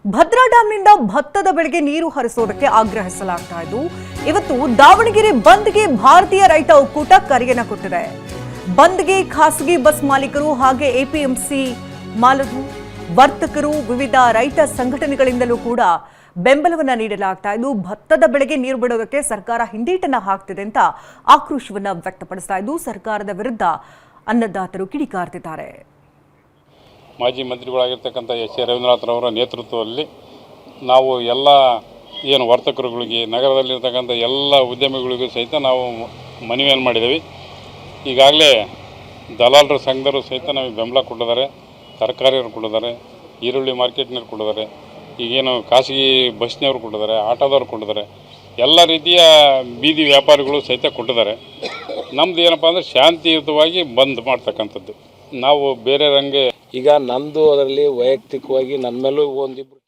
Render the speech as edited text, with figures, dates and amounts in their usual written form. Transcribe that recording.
ಭದ್ರಾ ಡ್ಯಾಂನಿಂದ ಭತ್ತದ ಬೆಳೆಗೆ ನೀರು ಹರಿಸೋದಕ್ಕೆ ಆಗ್ರಹಿಸಲಾಗ್ತಾ ಇದ್ದು ಇವತ್ತು ದಾವಣಗೆರೆ ಬಂದ್ಗೆ ಭಾರತೀಯ ರೈತ ಒಕ್ಕೂಟ ಕರೆಯನ್ನ ಕೊಟ್ಟಿದೆ. ಬಂದ್ಗೆ ಖಾಸಗಿ ಬಸ್ ಮಾಲೀಕರು ಹಾಗೆ ಎಪಿಎಂಸಿ ಮಾಲೀಕರು, ವರ್ತಕರು, ವಿವಿಧ ರೈತ ಸಂಘಟನೆಗಳಿಂದಲೂ ಕೂಡ ಬೆಂಬಲವನ್ನ ನೀಡಲಾಗ್ತಾ ಇದ್ದು ಭತ್ತದ ಬೆಳೆಗೆ ನೀರು ಬಿಡೋದಕ್ಕೆ ಸರ್ಕಾರ ಹಿಂದೇಟನ್ನ ಹಾಕ್ತಿದೆ ಅಂತ ಆಕ್ರೋಶವನ್ನ ವ್ಯಕ್ತಪಡಿಸ್ತಾ ಇದ್ದು ಸರ್ಕಾರದ ವಿರುದ್ಧ ಅನ್ನದಾತರು ಕಿಡಿಕಾರ್ತಿದ್ದಾರೆ. ಮಾಜಿ ಮಂತ್ರಿಗಳಾಗಿರ್ತಕ್ಕಂಥ ಎಸ್ ಎ ರವೀಂದ್ರನಾಥ್ರವರ ನೇತೃತ್ವದಲ್ಲಿ ನಾವು ಎಲ್ಲ ಏನು ವರ್ತಕರುಗಳಿಗೆ, ನಗರದಲ್ಲಿರ್ತಕ್ಕಂಥ ಎಲ್ಲ ಉದ್ಯಮಿಗಳಿಗೂ ಸಹಿತ ನಾವು ಮನವಿಯನ್ನು ಮಾಡಿದ್ದೀವಿ. ಈಗಾಗಲೇ ದಲಾಲರ ಸಂಘದವರು ಸಹಿತ ನಮಗೆ ಬೆಂಬಲ ಕೊಟ್ಟಿದ್ದಾರೆ, ತರಕಾರಿಯವರು ಕೊಟ್ಟಿದ್ದಾರೆ, ಈರುಳ್ಳಿ ಮಾರ್ಕೆಟ್ನವ್ರು ಕೊಟ್ಟಿದ್ದಾರೆ, ಈಗೇನು ಖಾಸಗಿ ಬಸ್ನವ್ರು ಕೊಟ್ಟಿದ್ದಾರೆ, ಆಟೋದವ್ರು ಕೊಟ್ಟಿದ್ದಾರೆ, ಎಲ್ಲ ರೀತಿಯ ಬೀದಿ ವ್ಯಾಪಾರಿಗಳು ಸಹಿತ ಕೊಟ್ಟಿದ್ದಾರೆ. ನಮ್ಮದು ಏನಪ್ಪ ಅಂದರೆ ಶಾಂತಿಯುತವಾಗಿ ಬಂದ್ ಮಾಡ್ತಕ್ಕಂಥದ್ದು. ನಾವು ಬೇರೆ ರಂಗೆ ಈಗ ನಂದು ಅದರಲ್ಲಿ ವೈಯಕ್ತಿಕವಾಗಿ ನನ್ನ ಮೇಲೂ ಒಂದಿಬ್ಬರು